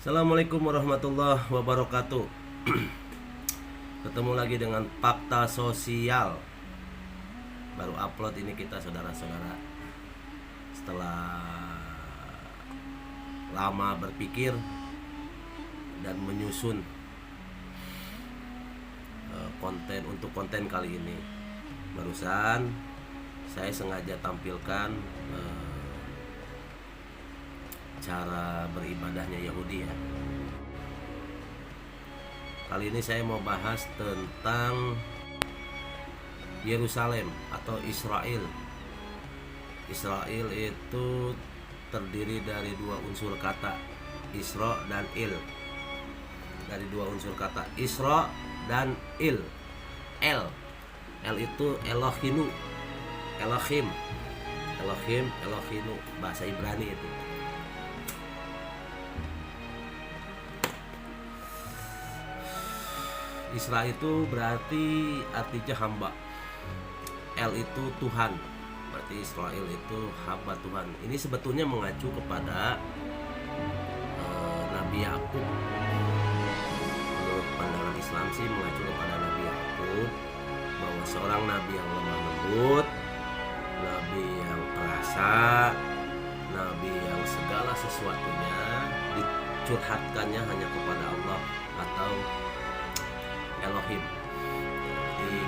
Assalamualaikum warahmatullahi wabarakatuh. Ketemu lagi dengan Fakta Sosial. Baru upload ini kita, saudara-saudara. Setelah lama berpikir dan menyusun konten kali ini. Barusan saya sengaja tampilkan cara beribadahnya Yahudi ya. Kali ini saya mau bahas tentang Yerusalem atau Israel. Israel itu terdiri dari dua unsur kata, Isra dan Il. Dari dua unsur kata, Isra dan Il. El itu Elohinu, Elohim, Elohinu, bahasa Ibrani itu. Isra itu berarti artinya hamba. El itu Tuhan. Berarti Israel itu hamba Tuhan. Ini sebetulnya mengacu kepada Nabi Yakub. Menurut pandangan Islam sih mengacu kepada Nabi Yakub, bahwa seorang nabi yang lemah lembut, nabi yang perasa, nabi yang segala sesuatunya dicurhatkannya hanya kepada Allah atau Elohim. Jadi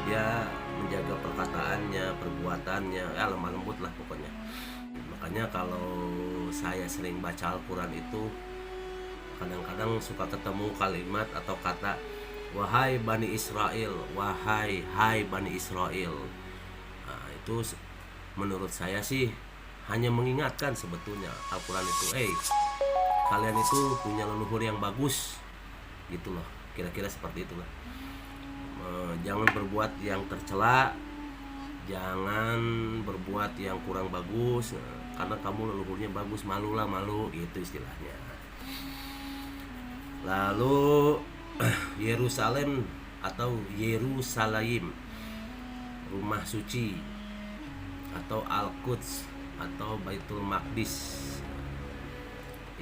dia menjaga perkataannya, perbuatannya, ya lemah lembut lah pokoknya. Makanya kalau saya sering baca Al-Quran itu kadang-kadang suka ketemu kalimat atau kata wahai Bani Israel, hai Bani Israel. Nah, itu menurut saya sih hanya mengingatkan sebetulnya Al-Quran itu, kalian itu punya leluhur yang bagus gitu loh. Kira-kira seperti itulah. Jangan berbuat yang tercela, jangan berbuat yang kurang bagus, karena kamu leluhurnya bagus, malu gitu istilahnya. Lalu Yerusalem atau Yerusalem, rumah suci, atau Al-Quds atau Baitul Maqdis,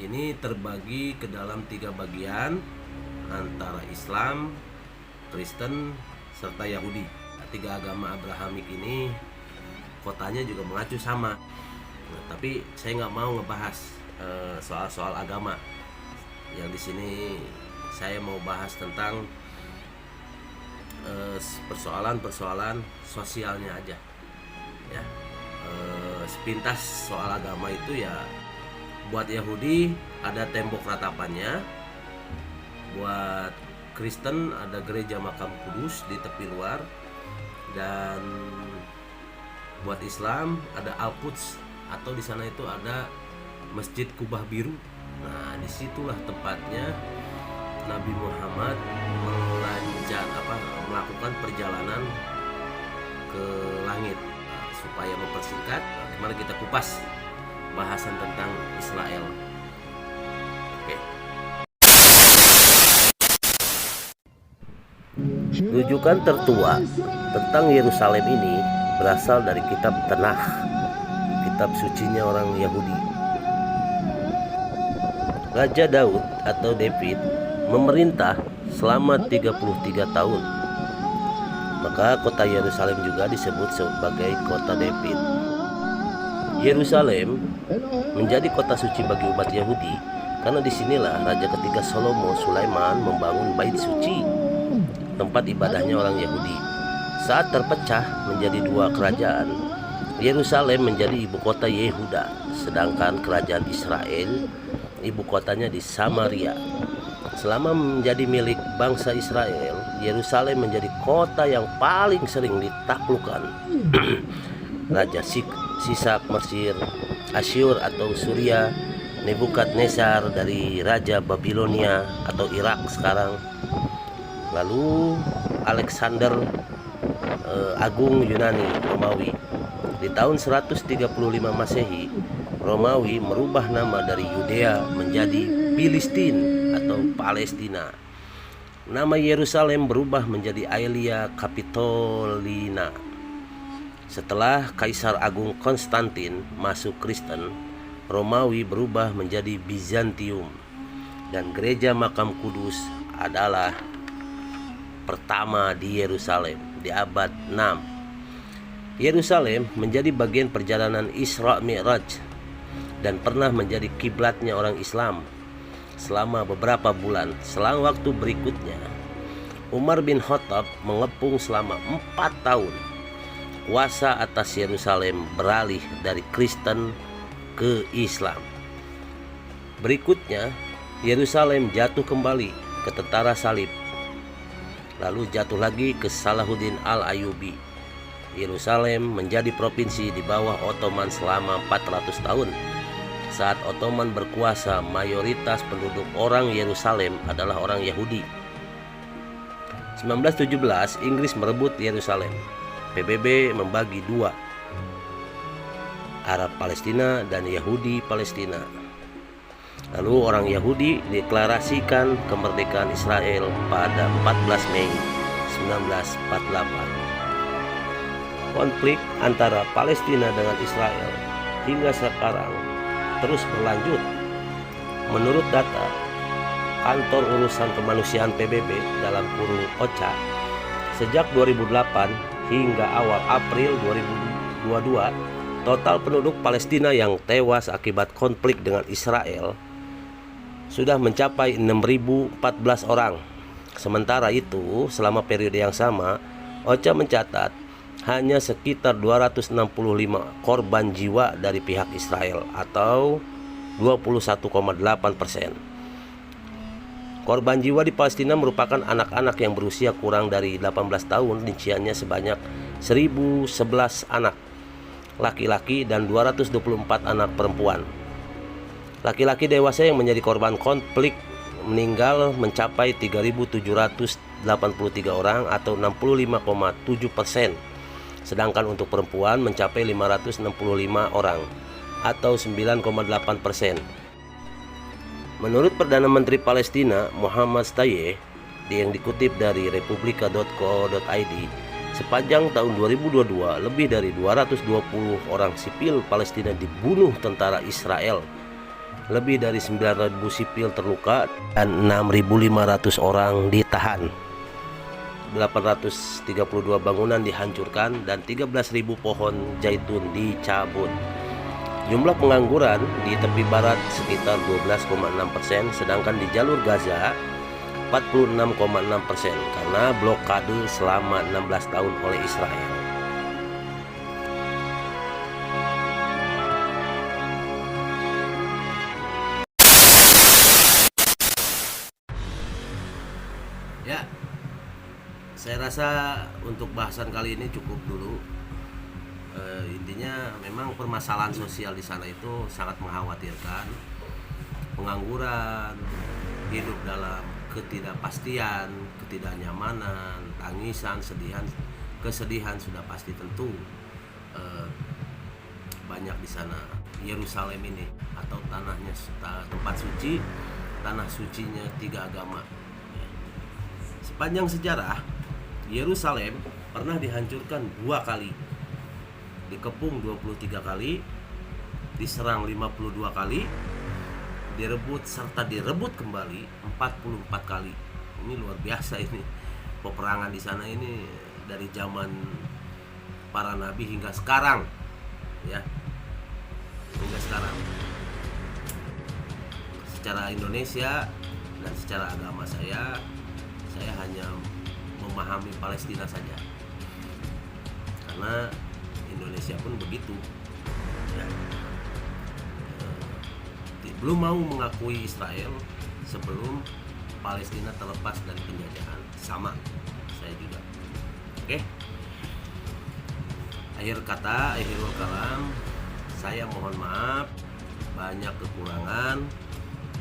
ini terbagi ke dalam 3 bagian antara Islam, Kristen, serta Yahudi. 3 agama Abrahamik ini kotanya juga mengacu sama. Nah, tapi saya nggak mau ngebahas soal-soal agama. Yang di sini saya mau bahas tentang persoalan sosialnya aja. Ya, sepintas soal agama itu ya, buat Yahudi ada tembok ratapannya. Buat Kristen ada gereja makam kudus di tepi luar, dan buat Islam ada Al-Quds atau di sana itu ada Masjid Kubah Biru. Nah, disitulah tempatnya Nabi Muhammad melakukan perjalanan ke langit. Supaya mempersingkat, mari kita kupas bahasan tentang Israel. Oke. Rujukan tertua tentang Yerusalem ini berasal dari kitab Tanakh, kitab sucinya orang Yahudi. Raja Daud atau David memerintah selama 33 tahun. Maka kota Yerusalem juga disebut sebagai kota David. Yerusalem menjadi kota suci bagi umat Yahudi karena disinilah raja ketiga Salomo Sulaiman membangun bait suci. tempat ibadahnya orang Yahudi. Saat terpecah menjadi dua kerajaan, Yerusalem menjadi ibu kota Yehuda, sedangkan kerajaan Israel ibu kotanya di Samaria. Selama menjadi milik bangsa Israel, Yerusalem menjadi kota yang paling sering ditaklukkan Raja Sisak Mesir, Asyur atau Suria, Nebukadnezar dari Raja Babilonia atau Irak sekarang, lalu Alexander Agung Yunani Romawi. Di tahun 135 Masehi, Romawi merubah nama dari Yudea menjadi Filistin atau Palestina. Nama Yerusalem berubah menjadi Aelia Capitolina. Setelah Kaisar Agung Konstantin masuk Kristen, Romawi berubah menjadi Bizantium, dan gereja Makam Kudus adalah pertama di Yerusalem di abad 6. Yerusalem menjadi bagian perjalanan Isra Mi'raj dan pernah menjadi kiblatnya orang Islam selama beberapa bulan. Selang waktu berikutnya, Umar bin Khattab mengepung selama 4 tahun. Kuasa atas Yerusalem beralih dari Kristen ke Islam. Berikutnya, Yerusalem jatuh kembali ke tentara salib, lalu jatuh lagi ke Salahuddin Al-Ayyubi. Yerusalem menjadi provinsi di bawah Ottoman selama 400 tahun. Saat Ottoman berkuasa, mayoritas penduduk orang Yerusalem adalah orang Yahudi. 1917, Inggris merebut Yerusalem. PBB membagi dua, Arab Palestina dan Yahudi Palestina. Lalu orang Yahudi deklarasikan kemerdekaan Israel pada 14 Mei 1948. Konflik antara Palestina dengan Israel hingga sekarang terus berlanjut. Menurut data Kantor Urusan Kemanusiaan PBB dalam kurung OCHA, sejak 2008 hingga awal April 2022, total penduduk Palestina yang tewas akibat konflik dengan Israel sudah mencapai 6.014 orang. Sementara itu, selama periode yang sama, OCHA mencatat hanya sekitar 265 korban jiwa dari pihak Israel atau 21,8%. Korban jiwa di Palestina merupakan anak-anak yang berusia kurang dari 18 tahun, rinciannya sebanyak 1.011 anak laki-laki dan 224 anak perempuan. Laki-laki dewasa yang menjadi korban konflik meninggal mencapai 3.783 orang atau 65,7%. Sedangkan untuk perempuan mencapai 565 orang atau 9,8%. Menurut Perdana Menteri Palestina Muhammad Shtayyeh yang dikutip dari republika.co.id, sepanjang tahun 2022 lebih dari 220 orang sipil Palestina dibunuh tentara Israel. Lebih dari 9.000 sipil terluka dan 6.500 orang ditahan. 832 bangunan dihancurkan dan 13.000 pohon zaitun dicabut. Jumlah pengangguran di tepi barat sekitar 12,6%, sedangkan di jalur Gaza 46,6% karena blokade selama 16 tahun oleh Israel. Ya, saya rasa untuk bahasan kali ini cukup dulu. Intinya memang permasalahan sosial di sana itu sangat mengkhawatirkan. Pengangguran, hidup dalam ketidakpastian, ketidaknyamanan, tangisan, kesedihan sudah pasti tentu banyak di sana. Yerusalem ini atau tanahnya, tempat suci, tanah sucinya 3 agama. Sepanjang sejarah, Yerusalem pernah dihancurkan 2 kali, dikepung 23 kali, diserang 52 kali, direbut serta direbut kembali 44 kali. Ini luar biasa ini. Peperangan di sana ini dari zaman para nabi hingga sekarang, ya. Hingga sekarang. Secara Indonesia dan secara agama saya hanya memahami Palestina saja, karena Indonesia pun begitu ya. Belum mau mengakui Israel sebelum Palestina terlepas dari penjajahan. Sama saya juga. Oke. Akhirul kalam, saya mohon maaf, banyak kekurangan,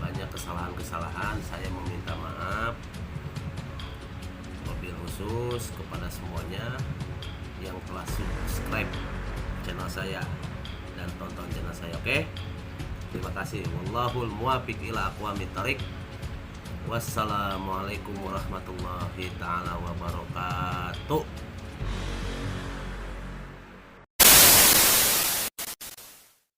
banyak kesalahan-kesalahan, saya meminta maaf. Wabil khusus kepada semuanya yang telah subscribe channel saya dan tonton channel saya. Oke. Terima kasih. Wallahul muwaffiq ila aqwamit thoriq. Wassalamualaikum warahmatullahi taala wabarakatuh.